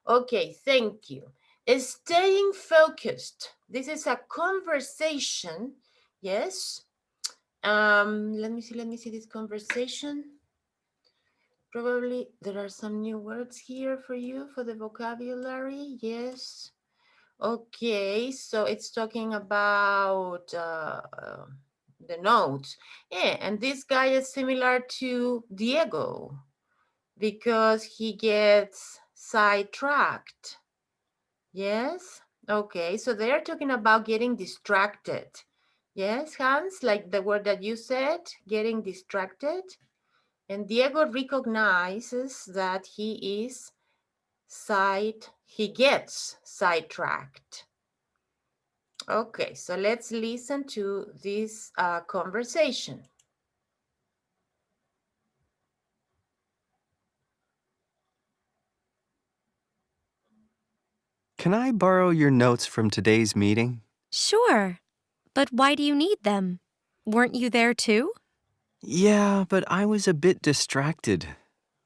Okay, thank you. Staying focused. This is a conversation. Yes. Let me see this conversation. Probably there are some new words here for you for the vocabulary. Yes. Okay, so it's talking about the notes. Yeah, and this guy is similar to Diego because he gets sidetracked. Yes. Okay, so they're talking about getting distracted. Yes, Hans, like the word that you said, getting distracted. And Diego recognizes that he gets sidetracked. Okay, so let's listen to this conversation.
Can I borrow your notes from today's meeting?
Sure, but why do you need them? Weren't you there too?
Yeah, but I was a bit distracted.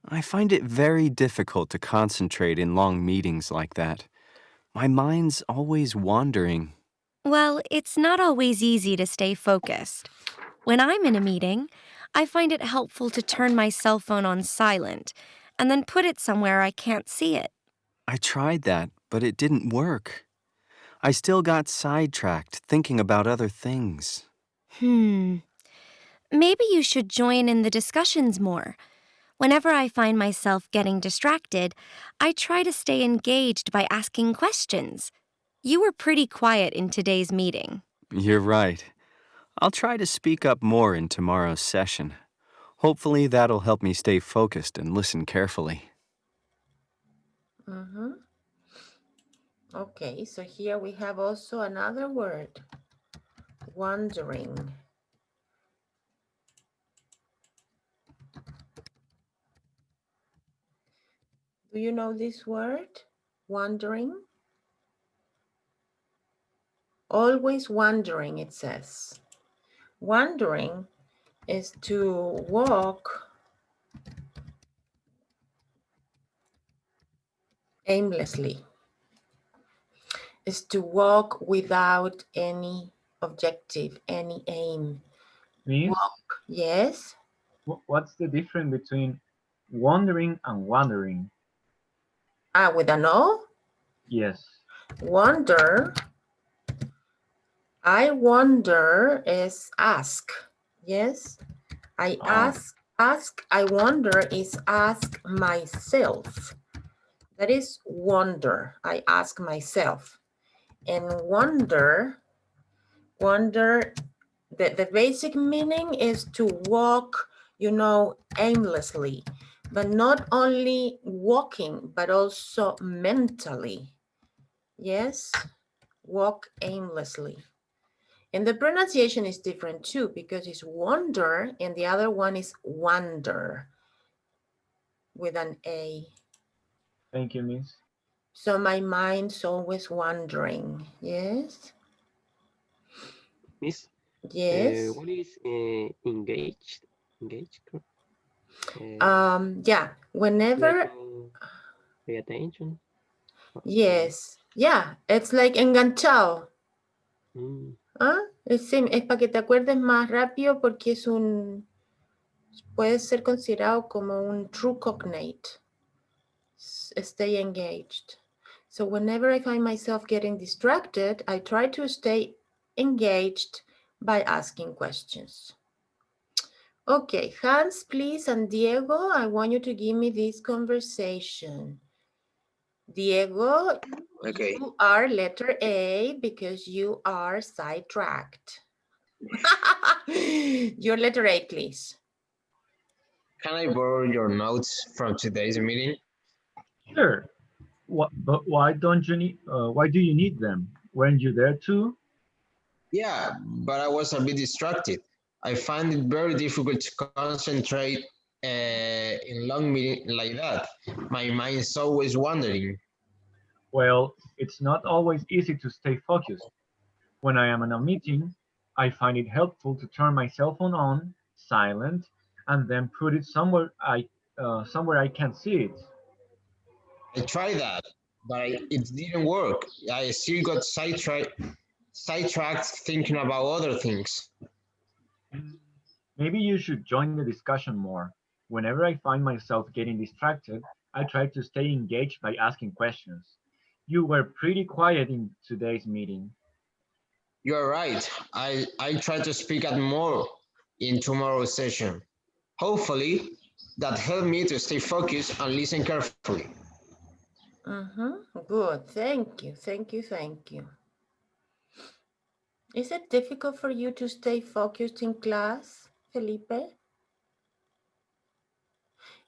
I find it very difficult to concentrate in long meetings like that. My mind's always wandering.
Well, it's not always easy to stay focused. When I'm in a meeting, I find it helpful to turn my cell phone on silent and then put it somewhere I can't see it.
I tried that, but it didn't work. I still got sidetracked thinking about other things.
Maybe you should join in the discussions more. Whenever I find myself getting distracted, I try to stay engaged by asking questions. You were pretty quiet in today's meeting.
You're right. I'll try to speak up more in tomorrow's session. Hopefully that'll help me stay focused and listen carefully.
Okay, so here we have also another word, wandering. Do you know this word, wandering? Always wandering, it says. Wandering is to walk aimlessly. Is to walk without any objective, any aim.
Miss,
Walk, yes?
what's the difference between wandering and wandering?
With an O?
Yes.
Wonder, I wonder is ask, yes? I ask, I wonder is ask myself. That is wonder, I ask myself. And wonder, the basic meaning is to walk, you know, aimlessly, but not only walking, but also mentally. Yes, walk aimlessly. And the pronunciation is different too, because it's wonder and the other one is wander with an A.
Thank you, Miss.
So my mind's always wandering, yes?
Miss?
Yes.
What is engaged? Engaged?
Yeah, whenever...
Pay attention?
Yes, yeah, it's like enganchado. Es para que te acuerdes más rápido porque es puede ser considerado como un true cognate. Stay engaged. So whenever I find myself getting distracted, I try to stay engaged by asking questions. Okay, Hans, please, and Diego, I want you to give me this conversation. Diego,
Okay.
you are letter A because you are sidetracked. Your letter A, please.
Can I borrow your notes from today's meeting?
Sure. But why don't you need? Why do you need them? Weren't you there too?
Yeah, but I was a bit distracted. I find it very difficult to concentrate in long meetings like that. My mind is always wandering.
Well, it's not always easy to stay focused. When I am in a meeting, I find it helpful to turn my cell phone on, silent, and then put it somewhere I can see it.
I tried that, but it didn't work. I still got sidetracked thinking about other things.
Maybe you should join the discussion more. Whenever I find myself getting distracted, I try to stay engaged by asking questions. You were pretty quiet in today's meeting.
You're right. I try to speak at more in tomorrow's session. Hopefully, that helped me to stay focused and listen carefully.
Good. Thank you. Thank you. Thank you. Is it difficult for you to stay focused in class, Felipe?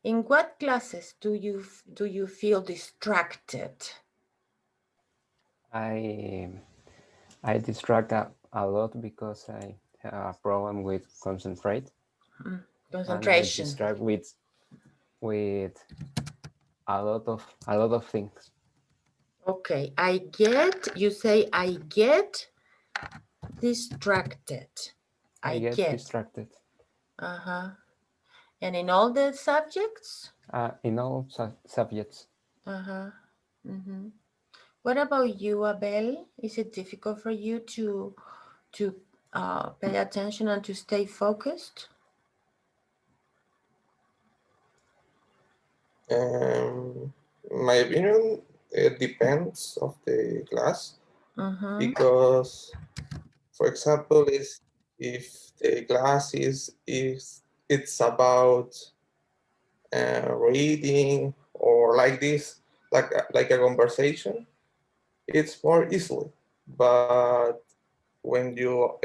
In what classes do you feel distracted?
I distract a lot because I have a problem with concentrate.
Concentration.
And I distract with a lot of things.
Okay, you say I get distracted.
I get distracted.
Uh-huh. And in all the subjects?
In all subjects.
Uh-huh. What about you, Abel? Is it difficult for you to pay attention and to stay focused?
My opinion, it depends of the class, because, for example, if the class is it's about reading or like this, like a conversation, it's more easily. But when you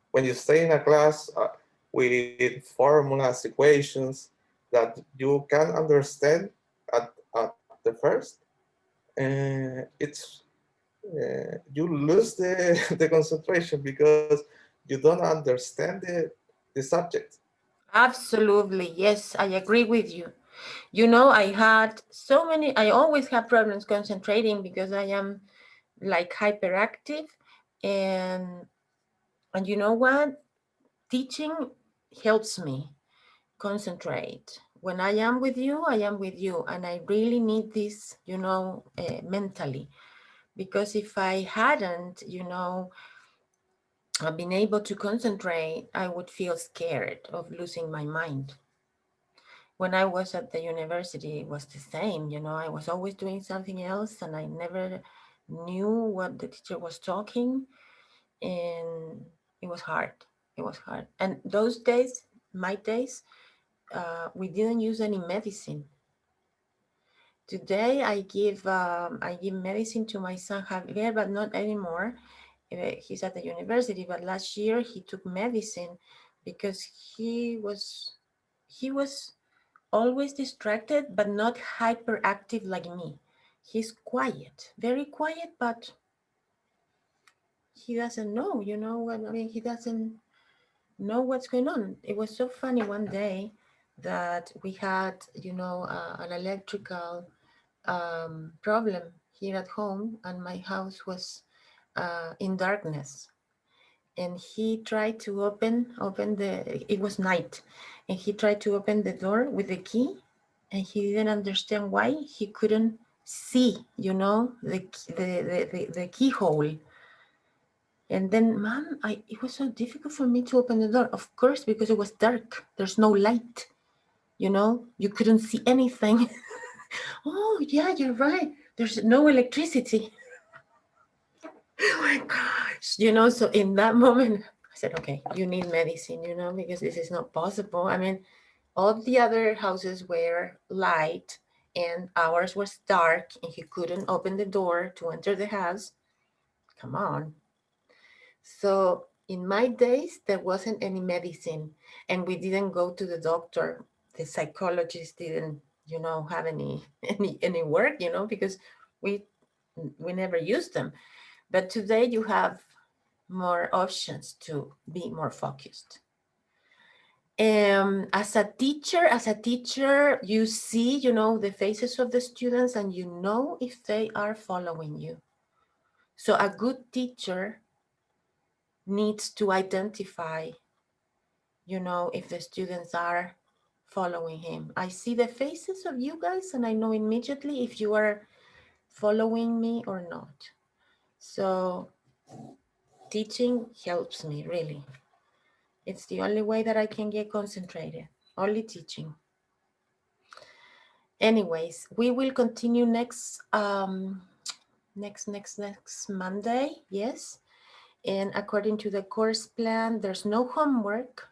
when you stay in a class with formulas, equations that you can understand at the first, it's you lose the concentration because you don't understand the subject.
Absolutely, yes, I agree with you. You know, I always have problems concentrating because I am like hyperactive, and you know what? Teaching helps me concentrate. When I am with you, I am with you, and I really need this, mentally, because if I hadn't, been able to concentrate, I would feel scared of losing my mind. When I was at the university, it was the same, I was always doing something else and I never knew what the teacher was talking, and it was hard. It was hard. And those days, my days, we didn't use any medicine. Today I give medicine to my son Javier, but not anymore. He's at the university, but last year he took medicine because he was always distracted, but not hyperactive like me. He's quiet, very quiet, but he doesn't know, he doesn't know what's going on. It was so funny one day that we had, an electrical problem here at home, and my house was in darkness. And he tried to open it was night, and he tried to open the door with the key, and he didn't understand why he couldn't see, the keyhole. And then, Mom, it was so difficult for me to open the door. Of course, because it was dark. There's no light. You couldn't see anything. Oh, yeah, you're right. There's no electricity. Oh my gosh. So in that moment, I said, okay, you need medicine, because this is not possible. I mean, all the other houses were light and ours was dark and he couldn't open the door to enter the house. Come on. So in my days, there wasn't any medicine and we didn't go to the doctor. The psychologist didn't, have any work, because we never used them. But today you have more options to be more focused. As a teacher, you see, the faces of the students and you know if they are following you. So a good teacher needs to identify, if the students are following him. I see the faces of you guys and I know immediately if you are following me or not. So teaching helps me, really. It's the only way that I can get concentrated, only teaching. Anyways, we will continue next Monday, yes. And according to the course plan, there's no homework.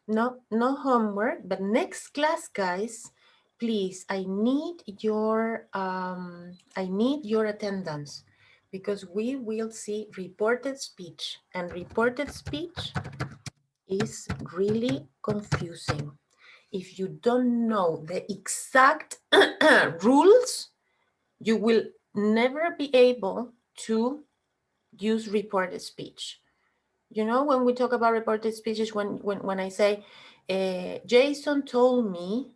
No homework, but next class, guys, please, I need your attendance because we will see reported speech, and reported speech is really confusing. If you don't know the exact rules, you will never be able to use reported speech. When we talk about reported speech is when I say, Jason told me,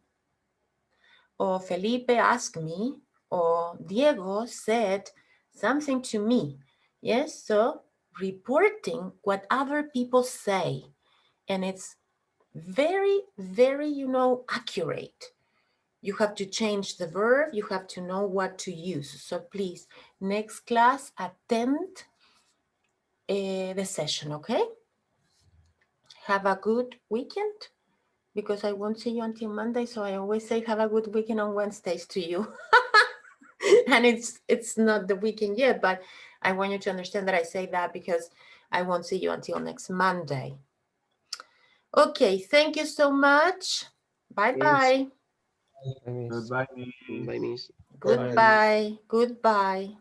or Felipe asked me, or Diego said something to me. Yes, so reporting what other people say. And it's very, very, accurate. You have to change the verb. You have to know what to use. So please, next class, attend the session, okay? Have a good weekend, because I won't see you until Monday. So I always say have a good weekend on Wednesdays to you. And it's not the weekend yet, but I want you to understand that I say that because I won't see you until next Monday. Okay, thank you so much. Bye-bye.
Bye, Miss.
Goodbye,
Bye, Miss.
Goodbye. Goodbye.